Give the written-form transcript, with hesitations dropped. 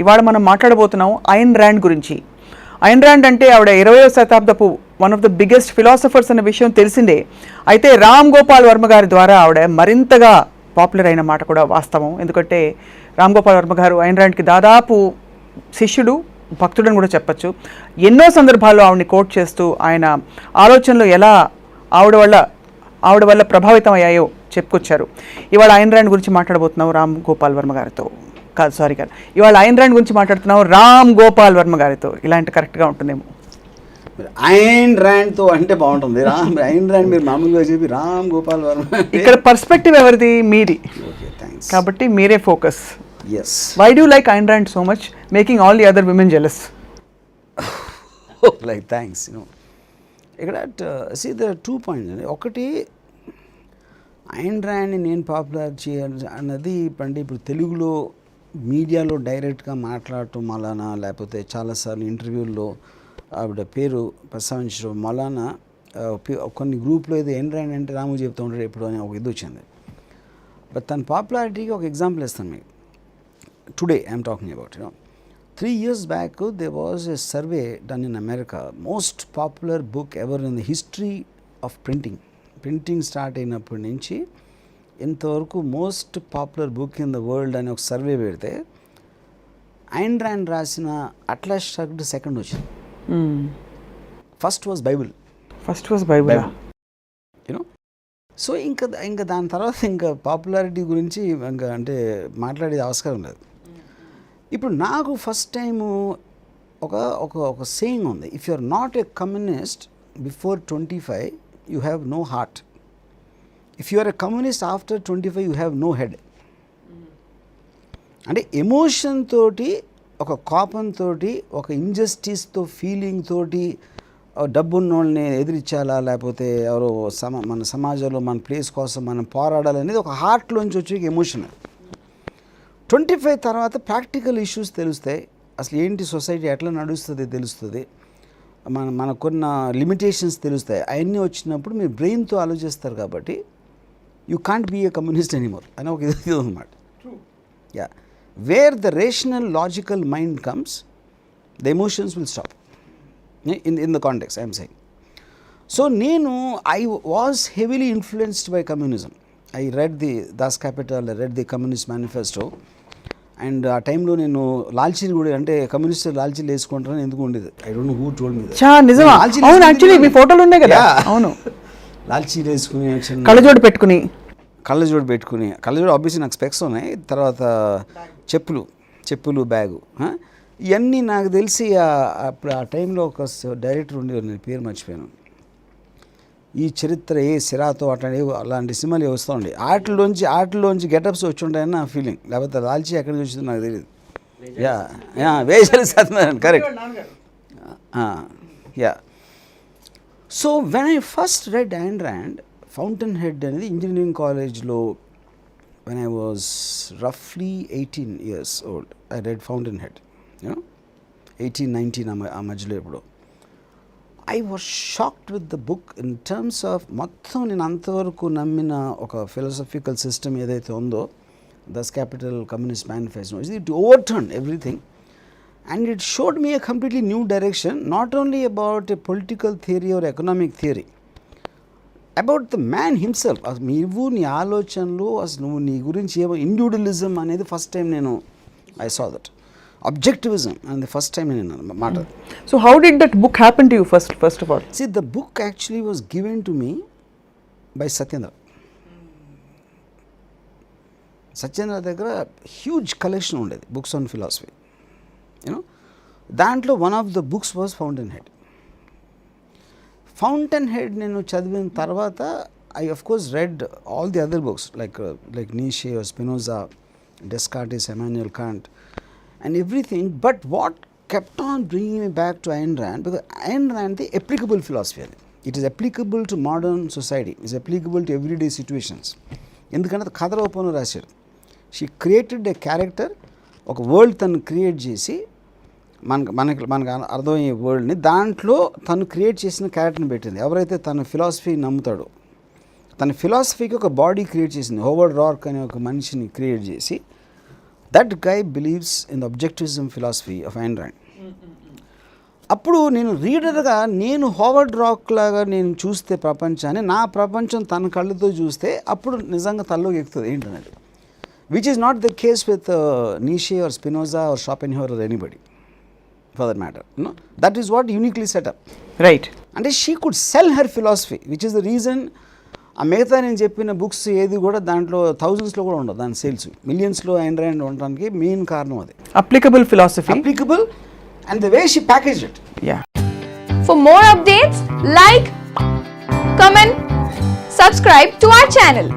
ఇవాళ మనం మాట్లాడబోతున్నాం ఐన్ ర్యాండ్ గురించి. ఐన్ ర్యాండ్ అంటే ఆవిడ 20వ శతాబ్దపు one of the biggest philosophers అనే విషయం తెలిసిందే. అయితే రామ్ గోపాల్ వర్మ గారి ద్వారా ఆవిడ మరింతగా పాపులర్ అయిన మాట కూడా వాస్తవం. ఎందుకంటే రామ్ గోపాల్ వర్మ గారు ఐన్ ర్యాండ్కి దాదాపు శిష్యుడు, భక్తుడని కూడా చెప్పచ్చు. ఎన్నో సందర్భాల్లో ఆవిడని కోట్ చేస్తూ ఆయన ఆలోచనలు ఎలా ఆవిడ వల్ల ప్రభావితం అయ్యాయో చెప్పుకొచ్చారు. ఇవాళ ఐన్ ర్యాండ్ గురించి మాట్లాడబోతున్నాం రామ్ గోపాల్ వర్మ గారితో. ఇవాళ ఐన్ ర్యాండ్ గురించి మాట్లాడుతున్నాం రామ్ గోపాల్ వర్మ గారితో. ఇలాంటి కరెక్ట్గా ఉంటుందేమో. ఐన్ ర్యాండ్తో అంటే బాగుంటుంది. ఐన్ ర్యాండ్ మీరు మామూలుగా చెప్పి రామ్ గోపాల్ వర్మ. ఇక్కడ పర్స్పెక్టివ్ ఎవరిది? మీది. Okay, thanks. కాబట్టి మీరే focus. Yes. Why do you like Ayn Rand so much, making all the other women jealous? Like, thanks. ఇక్కడ see there are 2 points. ఒకటి, ఐన్ ర్యాండ్ని నేను పాపులర్ చేయాలి అన్నది అంటే ఇప్పుడు తెలుగులో మీడియాలో డైరెక్ట్గా మాట్లాడటం వలన, లేకపోతే చాలాసార్లు ఇంటర్వ్యూల్లో ఆవిడ పేరు ప్రస్తావించడం వలన కొన్ని గ్రూప్లో ఏదో ఐన్ ర్యాండ్ అంటే రాము చెప్తూ ఉంటాడు ఎప్పుడు అని ఒక ఇది వచ్చింది. బట్ తన పాపులారిటీకి ఒక ఎగ్జాంపుల్ ఇస్తాను మీకు. Today I am talking about, 3 years back there was a survey done in America, most popular book ever in the history of printing start అయినప్పటి నుంచి ఇంతవరకు most popular book in the world అని ఒక survey పెడితే Ayn Rand రాసిన atlas షరక్డ్ second వచ్చింది. First was Bible. So ఇంకా దాని తర్వాత ఇంకా పాపులారిటీ గురించి ఇంకా అంటే మాట్లాడేది అవసరం లేదు. ఇప్పుడు నాకు ఫస్ట్ టైము ఒక సేయింగ్ ఉంది, if you are not a communist before 25 you have no heart, if you are a communist after 25 you have no head. అంటే ఎమోషన్ తోటి, ఒక కోపంతో, ఒక ఇంజస్టిస్తో ఫీలింగ్ తోటి డబ్బున్న వాళ్ళని ఎదిరించాలా, లేకపోతే ఎవరో మన సమాజంలో మన ప్లేస్ కోసం మనం పోరాడాలనేది ఒక హార్ట్లోంచి వచ్చే ఎమోషన్. 25 తర్వాత ప్రాక్టికల్ ఇష్యూస్ తెలుస్తాయి, అసలు ఏంటి సొసైటీ ఎట్లా నడుస్తుంది తెలుస్తుంది, మనకున్న లిమిటేషన్స్ తెలుస్తాయి. అవన్నీ వచ్చినప్పుడు మీరు బ్రెయిన్తో ఆలోచిస్తారు కాబట్టి you can't be a communist anymore అని ఒక ఇది అనమాట. Yeah, where the rational logical mind comes the emotions will stop. In the context I am saying. So I was heavily influenced by communism. I read the Das Kapital, I read the Communist Manifesto, and ఆ టైంలో నేను లాల్చీని కూడా అంటే communist లాల్చీలు వేసుకుంటారని ఎందుకు ఉండేది. I don't know who told me that. నిజమా? అవును, actually మీ ఫోటోలు ఉన్నాయి కదా. అవును, లాల్చీలు వేసుకుని కళ్ళజోడు పెట్టుకుని కళ్ళజోడు ఆబ్వియస్లీ నాకు స్పెక్స్ ఉన్నాయి. తర్వాత చెప్పులు బ్యాగు, ఇవన్నీ నాకు తెలిసి అప్పుడు ఆ టైంలో ఒక డైరెక్టర్ ఉండేవారు, నేను పేరు మర్చిపోయాను, ఈ చరిత్ర ఏ సిరాతో అలాంటి సినిమాలు వస్తూ ఉండే, ఆటల్లోంచి గెటప్స్ వచ్చి ఉంటాయని నా ఫీలింగ్. లేకపోతే లాల్చీ ఎక్కడికి వచ్చిందో నాకు తెలియదు. వేసాలి Satyanarayana, correct. So when I first read Ayn Rand, Fountainhead అనేది ఇంజనీరింగ్ కాలేజ్లో, వెన్ ఐ వాజ్ రఫ్లీ 18 years old, I read Fountainhead. 18-19 ఆ మధ్యలో ఎప్పుడు. I was shocked with the book in terms of మొత్తం నేను అంతవరకు నమ్మిన ఒక ఫిలాసఫికల్ సిస్టమ్ ఏదైతే ఉందో, Das Kapital, Communist Manifesto, it overturn everything and it showed me a completely new direction, not only about a political theory are economic theory, about the man himself. నువ్వు నీ ఆలోచనలు, అసలు నువ్వు నీ గురించి ఏమో ఇండివిజువలిజం అనేది first time I saw that. Objectivism and the first time in matter. So how did that book happen to you first of all? See, the book actually was given to me by Satyendra. Satyendra దగ్గర huge collection ఉండేది books on philosophy. దాంట్లో one of the books was Fountainhead నేను చదివిన తర్వాత I of course read all the other books like Nietzsche, Spinoza, Descartes, Emmanuel Kant and everything, but what kept on bringing me back to Ayn Rand, because Ayn Rand the applicable philosophy, it is applicable to modern society, it is applicable to everyday situations. ఎందుకంటే కథ రూపంలో రాశారు. She created a character, ఒక world తను create చేసి మనకు అర్థమయ్యే వరల్డ్ని దాంట్లో తను క్రియేట్ చేసిన క్యారెక్టర్ని పెట్టింది. ఎవరైతే తన ఫిలాసఫీ నమ్ముతాడో, తన ఫిలాసఫీకి ఒక బాడీ క్రియేట్ చేసింది. హోవర్డ్ రార్క్ అనే ఒక మనిషిని క్రియేట్ చేసి that guy believes in the objectivism philosophy of Ayn Rand. అప్పుడు నేను రీడర్గా నేను హోవర్డ్ రాక్ లాగా నేను చూస్తే ప్రపంచాన్ని, నా ప్రపంచం తన కళ్ళతో చూస్తే అప్పుడు నిజంగా తల్లోకి ఎక్కుతుంది ఏంటనేది, which is not the case with Nietzsche or Spinoza or Schopenhauer or anybody for that matter. That is what uniquely setup. Right. అంటే she could sell her philosophy, which is the reason ఆ మిగతా నేను చెప్పిన books ఏది కూడా దాంట్లో థౌజండ్స్లో కూడా ఉండదు, దాని సేల్స్ మిలియన్స్లో ఐన్ ర్యాండ్ ఉండడానికి మెయిన్ కారణం అది. Applicable philosophy. Applicable and the way she packaged it. Yeah. For more updates, like, comment, subscribe to our channel.